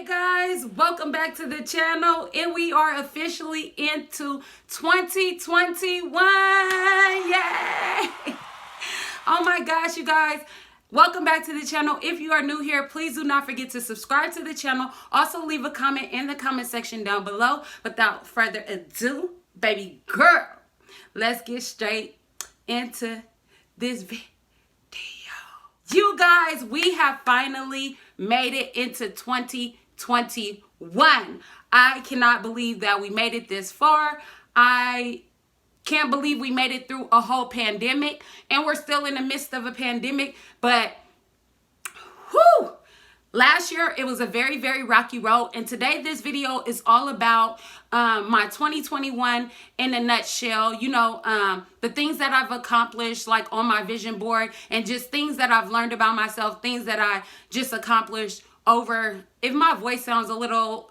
Hey guys, welcome back to the channel, and we are officially into 2021. Yay! Oh my gosh, you guys, welcome back to the channel. If you are new here, please do not forget to subscribe to the channel. Also leave a comment in the comment section down below. Without further ado, baby girl, let's get straight into this video. You guys, we have finally made it into 2021. I cannot believe that we made it this far. I can't believe we made it through a whole pandemic, and we're still in the midst of a pandemic, but whew, last year it was a very, very rocky road, and today this video is all about my 2021 in a nutshell. You know, the things that I've accomplished, like on my vision board, and just things that I've learned about myself, things that I just accomplished over. If my voice sounds a little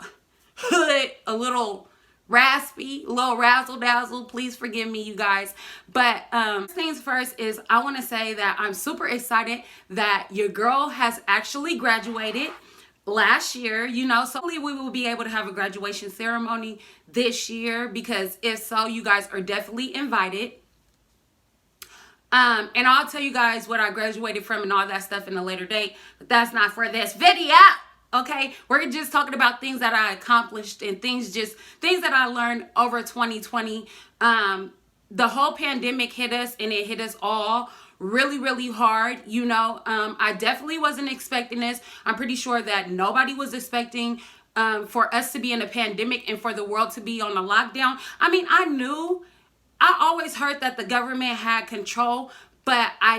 hood, a little raspy, a little razzle dazzle, please forgive me, you guys. But things first is I want to say that I'm super excited that your girl has actually graduated last year, you know, so hopefully we will be able to have a graduation ceremony this year, because if so, you guys are definitely invited. And I'll tell you guys what I graduated from and all that stuff in a later date, but that's not for this video. Okay, we're just talking about things that I accomplished and things that I learned over 2020. The whole pandemic hit us, and it hit us all really, really hard. You know, I definitely wasn't expecting this. I'm pretty sure that nobody was expecting for us to be in a pandemic and for the world to be on a lockdown. I mean, I always heard that the government had control, but I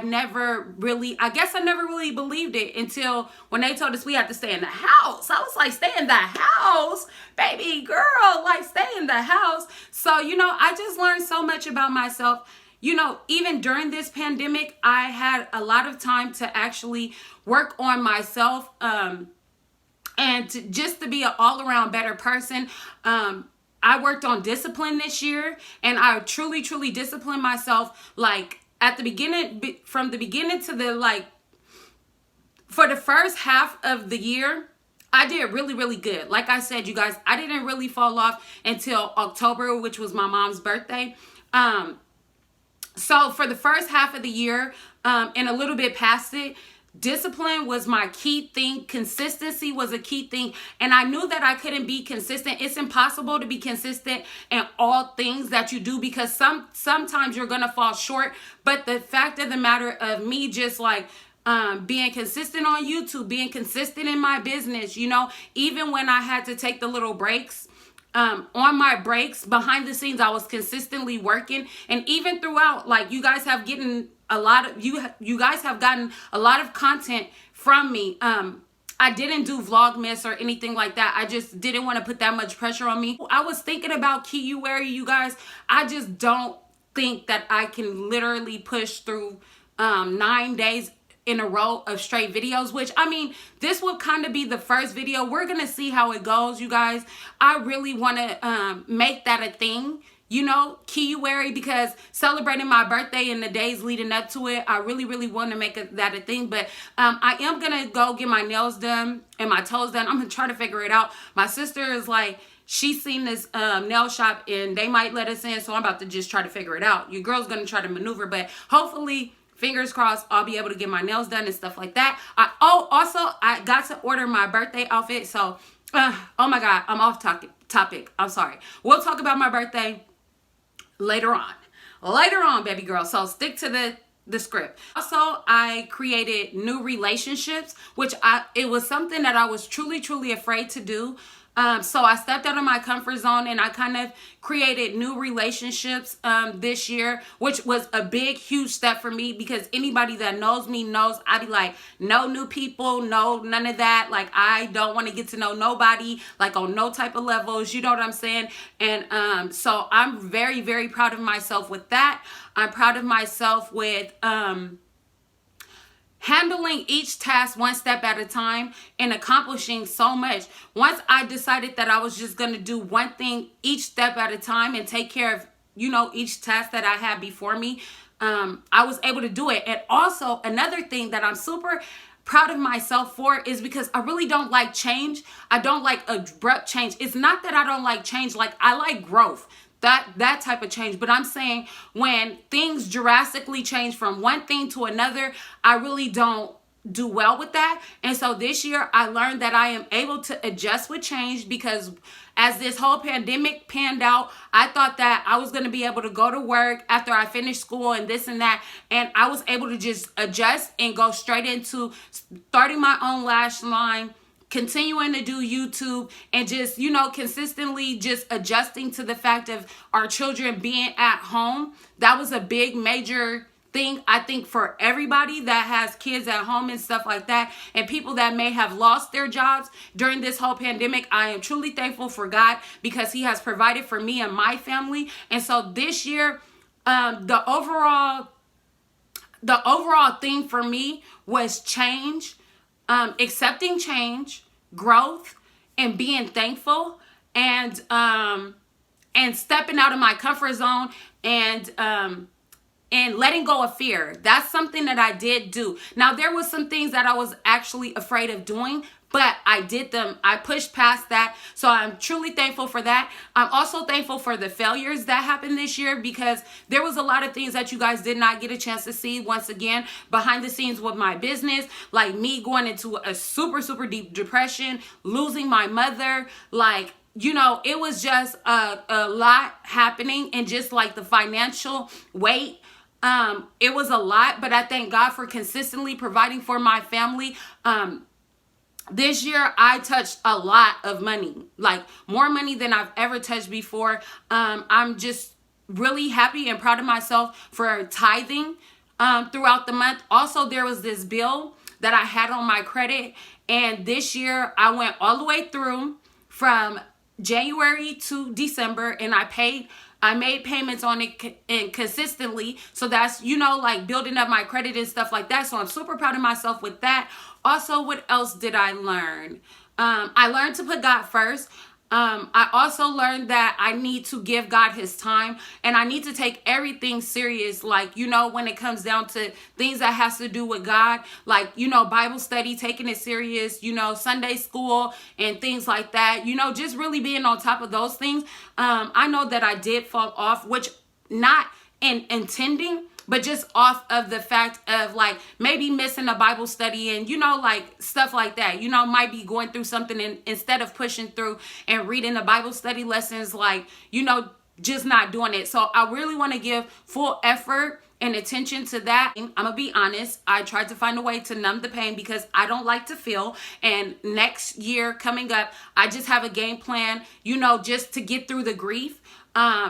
guess I never really believed it until when they told us we had to stay in the house. I was like, stay in the house? Baby girl, like, stay in the house. So, you know, I just learned so much about myself. You know, even during this pandemic, I had a lot of time to actually work on myself and just to be an all-around better person. I worked on discipline this year, and I truly, truly disciplined myself, like, at the beginning, from the beginning to for the first half of the year, I did really, really good. Like I said, you guys, I didn't really fall off until October, which was my mom's birthday. So for the first half of the year, and a little bit past it, discipline was my key thing. Consistency was a key thing. And I knew that I couldn't be consistent. It's impossible to be consistent in all things that you do, because sometimes you're going to fall short. But the fact of the matter of me just like being consistent on YouTube, being consistent in my business, you know, even when I had to take the little breaks, on my breaks behind the scenes, I was consistently working. And even throughout, like, you guys have gotten a lot of you guys have gotten a lot of content from me. I didn't do Vlogmas or anything like that. I just didn't want to put that much pressure on me. I was thinking about Kiuary, you guys. I just don't think that I can literally push through 9 days in a row of straight videos, which, I mean, this will kind of be the first video. We're gonna see how it goes, you guys. I really want to make that a thing, you know, Kiuary, because celebrating my birthday and the days leading up to it, I really, really want to make that a thing. But I am gonna go get my nails done and my toes done. I'm gonna try to figure it out. My sister is like, she's seen this nail shop and they might let us in, so I'm about to just try to figure it out. Your girl's gonna try to maneuver, but hopefully, fingers crossed, I'll be able to get my nails done and stuff like that. Also, I got to order my birthday outfit. So, oh my God, I'm off topic. I'm sorry. We'll talk about my birthday later on. Later on, baby girl. So stick to the script. Also, I created new relationships, which it was something that I was truly, truly afraid to do. So I stepped out of my comfort zone, and I kind of created new relationships this year, which was a big, huge step for me, because anybody that knows me knows I be like, no new people, no, none of that. Like, I don't want to get to know nobody, like, on no type of levels. You know what I'm saying? And so I'm very, very proud of myself with that. I'm proud of myself with handling each task one step at a time and accomplishing so much. Once I decided that I was just going to do one thing each step at a time and take care of, you know, each task that I had before me, I was able to do it. And also another thing that I'm super proud of myself for is because I really don't like change. I don't like abrupt change. It's not that I don't like change. Like, I like growth. That type of change. But I'm saying when things drastically change from one thing to another, I really don't do well with that. And so this year I learned that I am able to adjust with change, because as this whole pandemic panned out, I thought that I was going to be able to go to work after I finished school and this and that, and I was able to just adjust and go straight into starting my own lash line, continuing to do YouTube, and just, consistently just adjusting to the fact of our children being at home. That was a big major thing, I think, for everybody that has kids at home and stuff like that, and people that may have lost their jobs during this whole pandemic. I am truly thankful for God, because he has provided for me and my family. And so this year, the overall thing for me was change, accepting change, growth, and being thankful, and stepping out of my comfort zone, and letting go of fear. That's something that I did do. Now, there was some things that I was actually afraid of doing, but I did them. I pushed past that. So I'm truly thankful for that. I'm also thankful for the failures that happened this year, because there was a lot of things that you guys did not get a chance to see, once again, behind the scenes with my business, like me going into a super, super deep depression, losing my mother, like, it was just a lot happening, and just like the financial weight, it was a lot, but I thank God for consistently providing for my family. This year I touched a lot of money, like more money than I've ever touched before. I'm just really happy and proud of myself for tithing throughout the month. Also, there was this bill that I had on my credit, and this year I went all the way through from January to December, and I made payments on it and consistently. So that's, like building up my credit and stuff like that. So I'm super proud of myself with that. Also, what else did I learn? I learned to put God first. I also learned that I need to give God his time, and I need to take everything serious. Like, when it comes down to things that has to do with God, like, Bible study, taking it serious, Sunday school and things like that, just really being on top of those things. I know that I did fall off, which not in intending, but just off of the fact of like maybe missing a Bible study and, like stuff like that, might be going through something, and instead of pushing through and reading the Bible study lessons, like, just not doing it. So I really want to give full effort and attention to that. I'm gonna be honest, I tried to find a way to numb the pain, because I don't like to feel. And next year coming up, I just have a game plan, just to get through the grief.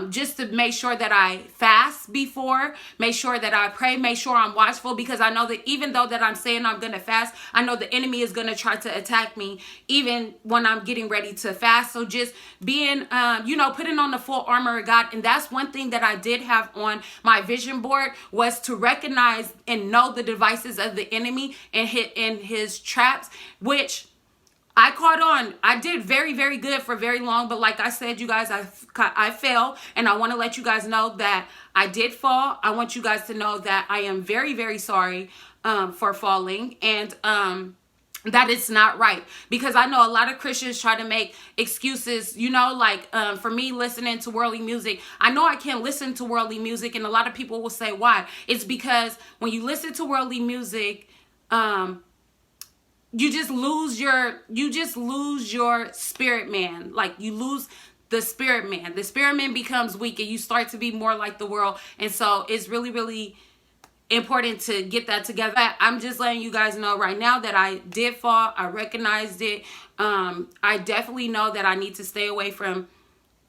Just to make sure that I fast before, make sure that I pray, make sure I'm watchful, because I know that even though that I'm saying I'm going to fast, I know the enemy is going to try to attack me even when I'm getting ready to fast. So just being, putting on the full armor of God. And that's one thing that I did have on my vision board, was to recognize and know the devices of the enemy and hit in his traps, which I caught on. I did very, very good for very long. But like I said, you guys, I fell. And I want to let you guys know that I did fall. I want you guys to know that I am very, very sorry for falling. And that it's not right. Because I know a lot of Christians try to make excuses, like for me listening to worldly music. I know I can't listen to worldly music. And a lot of people will say, why? It's because when you listen to worldly music, you just lose your spirit man. Like, you lose the spirit man. The spirit man becomes weak, and you start to be more like the world. And so it's really, really important to get that together. I'm just letting you guys know right now that I did fall. I recognized it. I definitely know that I need to stay away from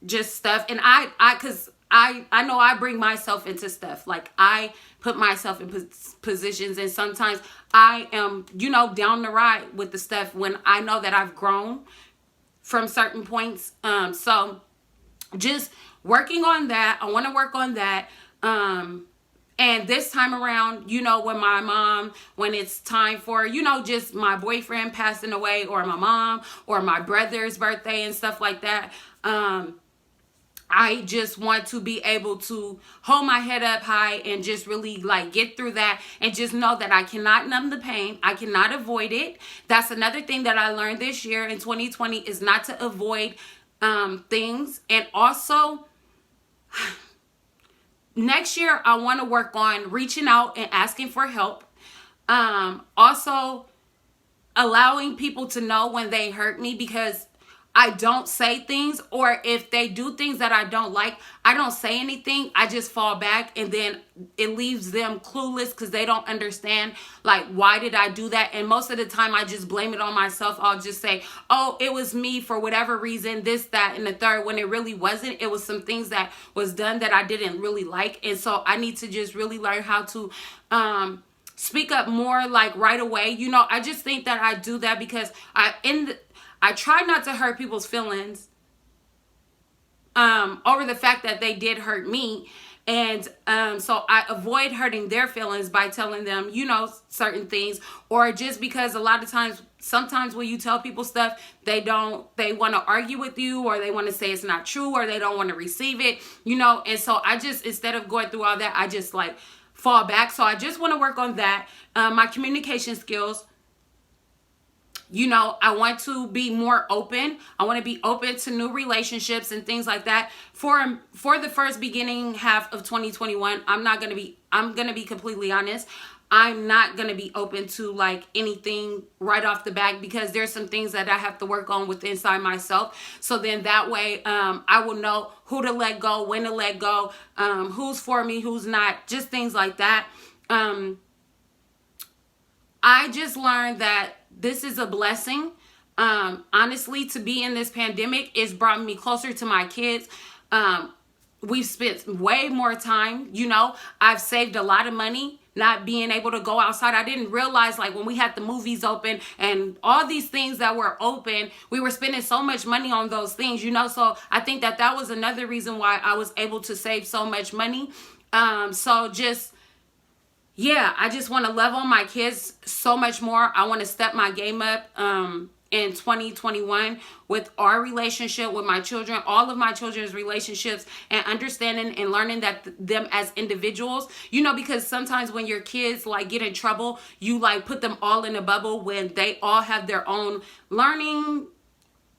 just stuff. And because I know I bring myself into stuff. Like, I put myself in positions, and sometimes I am, down the ride with the stuff when I know that I've grown from certain points. So just working on that. I want to work on that. And this time around, when it's time for, just my boyfriend passing away, or my mom, or my brother's birthday and stuff like that, I just want to be able to hold my head up high and just really like get through that and just know that I cannot numb the pain. I cannot avoid it. That's another thing that I learned this year in 2020 is not to avoid things. And also, next year, I want to work on reaching out and asking for help. Also, allowing people to know when they hurt me, because I don't say things, or if they do things that I don't like, I don't say anything. I just fall back, and then it leaves them clueless because they don't understand, like, why did I do that? And most of the time I just blame it on myself. I'll just say, oh, it was me for whatever reason, this, that, and the third, when it really wasn't. It was some things that was done that I didn't really like. And so I need to just really learn how to speak up more, like, right away. You know, I just think that I do that because I try not to hurt people's feelings over the fact that they did hurt me. And so I avoid hurting their feelings by telling them, you know, certain things, or just because a lot of times, sometimes when you tell people stuff, they want to argue with you, or they want to say it's not true, or they don't want to receive it, you know. And so I just, instead of going through all that, I just like fall back. So I just want to work on that. My communication skills. You know, I want to be more open. I want to be open to new relationships and things like that. For the first beginning half of 2021, I'm going to be completely honest. I'm not going to be open to like anything right off the bat, because there's some things that I have to work on with inside myself. So then that way I will know who to let go, when to let go, who's for me, who's not, just things like that. I just learned that this is a blessing. Honestly, to be in this pandemic, it's brought me closer to my kids. We've spent way more time, you know. I've saved a lot of money not being able to go outside. I didn't realize, like, when we had the movies open and all these things that were open, we were spending so much money on those things, you know. So I think that that was another reason why I was able to save so much money. So just, yeah, I just want to love on my kids so much more. I want to step my game up in 2021 with our relationship with my children, all of my children's relationships, and understanding and learning that them as individuals, you know, because sometimes when your kids like get in trouble, you like put them all in a bubble when they all have their own learning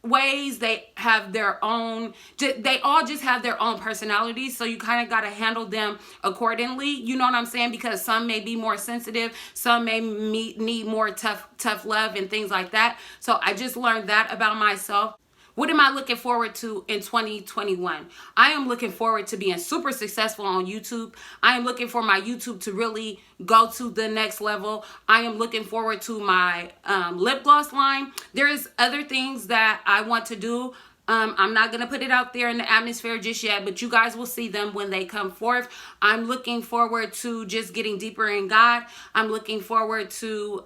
ways, they have their own, they all just have their own personalities, so you kind of got to handle them accordingly, you know what I'm saying? Because some may be more sensitive, some may need more tough love and things like that. So I just learned that about myself. What am I looking forward to in 2021? I am looking forward to being super successful on YouTube. I am looking for my YouTube to really go to the next level. I am looking forward to my lip gloss line. There's other things that I want to do. I'm not going to put it out there in the atmosphere just yet, but you guys will see them when they come forth. I'm looking forward to just getting deeper in God. I'm looking forward to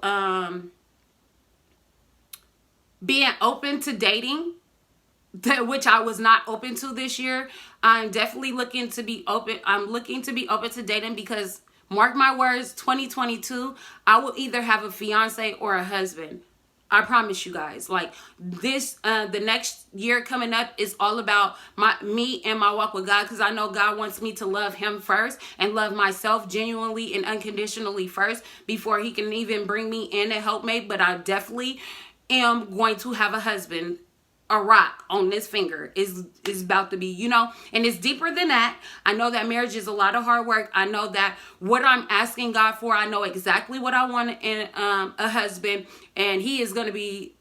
being open to dating, which I was not open to this year. I'm definitely looking to be open. I'm looking to be open to dating because, mark my words, 2022, I will either have a fiance or a husband. I promise you guys. Like this, the next year coming up is all about me and my walk with God, because I know God wants me to love him first and love myself genuinely and unconditionally first before he can even bring me in a helpmate. But I definitely am going to have a husband. A rock on this finger is about to be, you know, and it's deeper than that. I know that marriage is a lot of hard work. I know that what I'm asking God for, I know exactly what I want in a husband, and he's going to be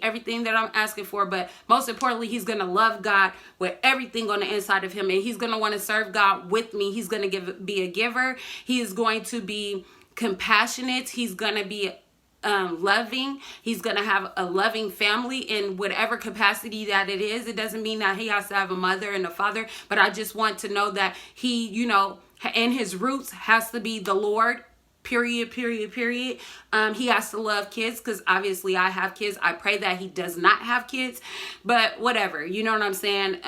everything that I'm asking for. But most importantly, he's going to love God with everything on the inside of him, and he's going to want to serve God with me. He's going to be a giver. He is going to be compassionate. He's going to be loving. He's gonna have a loving family in whatever capacity that it is. It doesn't mean that he has to have a mother and a father, but I just want to know that he, you know, and his roots has to be the Lord. Period. He has to love kids, because obviously I have kids. I pray that he does not have kids, but whatever, you know what I'm saying?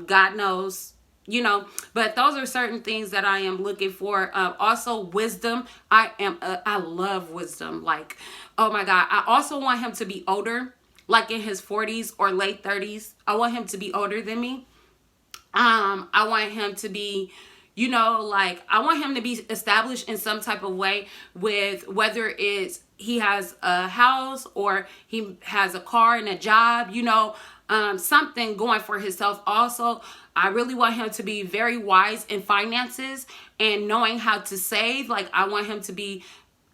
God knows. You know, but those are certain things that I am looking for. Also wisdom. I love wisdom. Like, oh my God. I also want him to be older, like in his 40s or late 30s. I want him to be older than me. I want him to be, you know, like, I want him to be established in some type of way, with whether it's he has a house or he has a car and a job, you know, something going for himself. Also, I really want him to be very wise in finances and knowing how to save. Like, I want him to be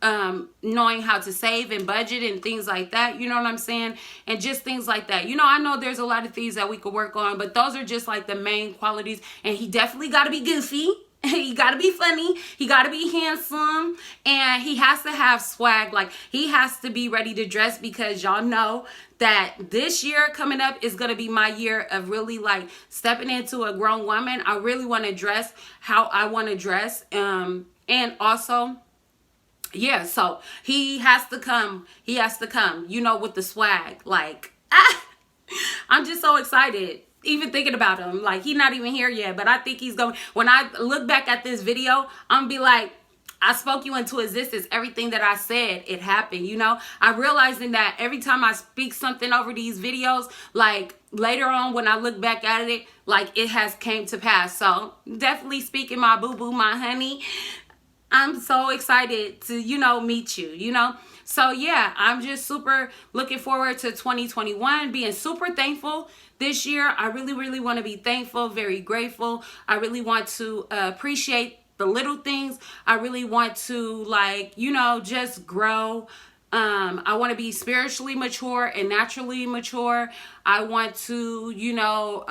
knowing how to save and budget and things like that, you know what I'm saying? And just things like that. You know, I know there's a lot of things that we could work on, but those are just like the main qualities. And he definitely got to be goofy. He got to be funny. He got to be handsome. And he has to have swag. Like, he has to be ready to dress, because y'all know that this year coming up is going to be my year of really like stepping into a grown woman. I really want to dress how I want to dress. And also, yeah, so he has to come. He has to come, you know, with the swag. Like, I'm just so excited even thinking about him. Like, he's not even here yet, but I think he's going. When I look back at this video, I'm gonna be like, I spoke you into existence. Everything that I said, it happened, you know? I'm realizing that every time I speak something over these videos, like later on when I look back at it, like it has came to pass. So definitely speaking my boo-boo, my honey. I'm so excited to, you know, meet you, you know? So yeah, I'm just super looking forward to 2021, being super thankful this year. I really, really want to be thankful, very grateful. I really want to appreciate the little things. I really want to, like, you know, just grow. I want to be spiritually mature and naturally mature. I want to, you know,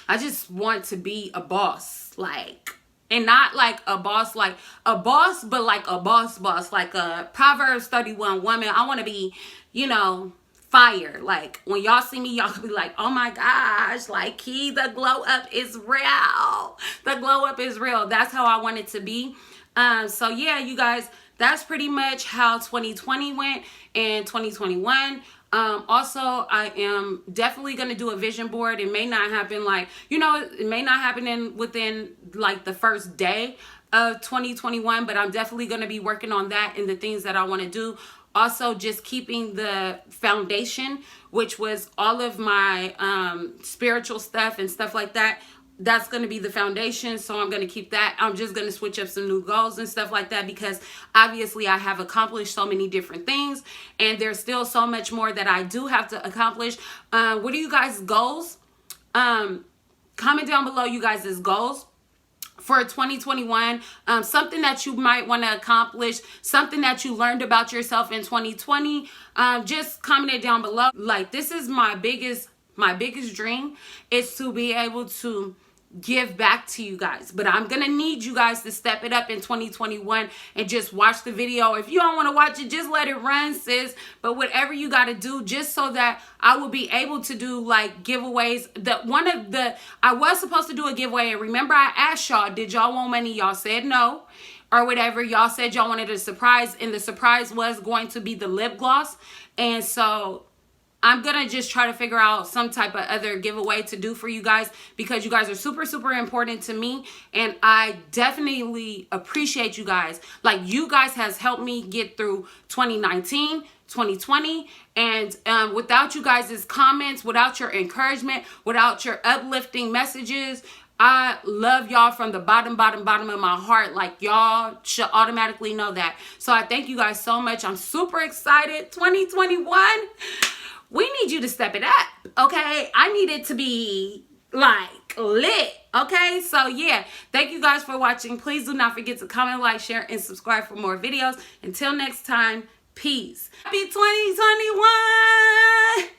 I just want to be a boss, like, and not like a boss, but like a boss, like a Proverbs 31 woman. I want to be, you know, fire. Like, when y'all see me, y'all can be like, oh my gosh, like, the glow up is real. The glow up is real. That's how I want it to be. So yeah, you guys, that's pretty much how 2020 went and 2021. Also, I am definitely going to do a vision board. It may not happen like, you know, it may not happen within like the first day of 2021, but I'm definitely going to be working on that and the things that I want to do. Also, just keeping the foundation, which was all of my spiritual stuff and stuff like that. That's going to be the foundation. So I'm going to keep that. I'm just going to switch up some new goals and stuff like that, because obviously I have accomplished so many different things and there's still so much more that I do have to accomplish. What are you guys' goals? Comment down below you guys' goals for 2021, something that you might want to accomplish, something that you learned about yourself in 2020. Just comment it down below. Like, this is my biggest dream, is to be able to give back to you guys. But I'm gonna need you guys to step it up in 2021 and just watch the video. If you don't want to watch it, just let it run, sis. But whatever you got to do, just so that I will be able to do like giveaways. I was supposed to do a giveaway, and remember I asked y'all, did y'all want money? Y'all said no, or whatever. Y'all said y'all wanted a surprise, and the surprise was going to be the lip gloss. And so I'm going to just try to figure out some type of other giveaway to do for you guys, because you guys are super, super important to me. And I definitely appreciate you guys. Like, you guys has helped me get through 2019, 2020. And without you guys' comments, without your encouragement, without your uplifting messages, I love y'all from the bottom of my heart. Like, y'all should automatically know that. So I thank you guys so much. I'm super excited. 2021. We need you to step it up, okay? I need it to be, like, lit, okay? So, yeah, thank you guys for watching. Please do not forget to comment, like, share, and subscribe for more videos. Until next time, peace. Happy 2021!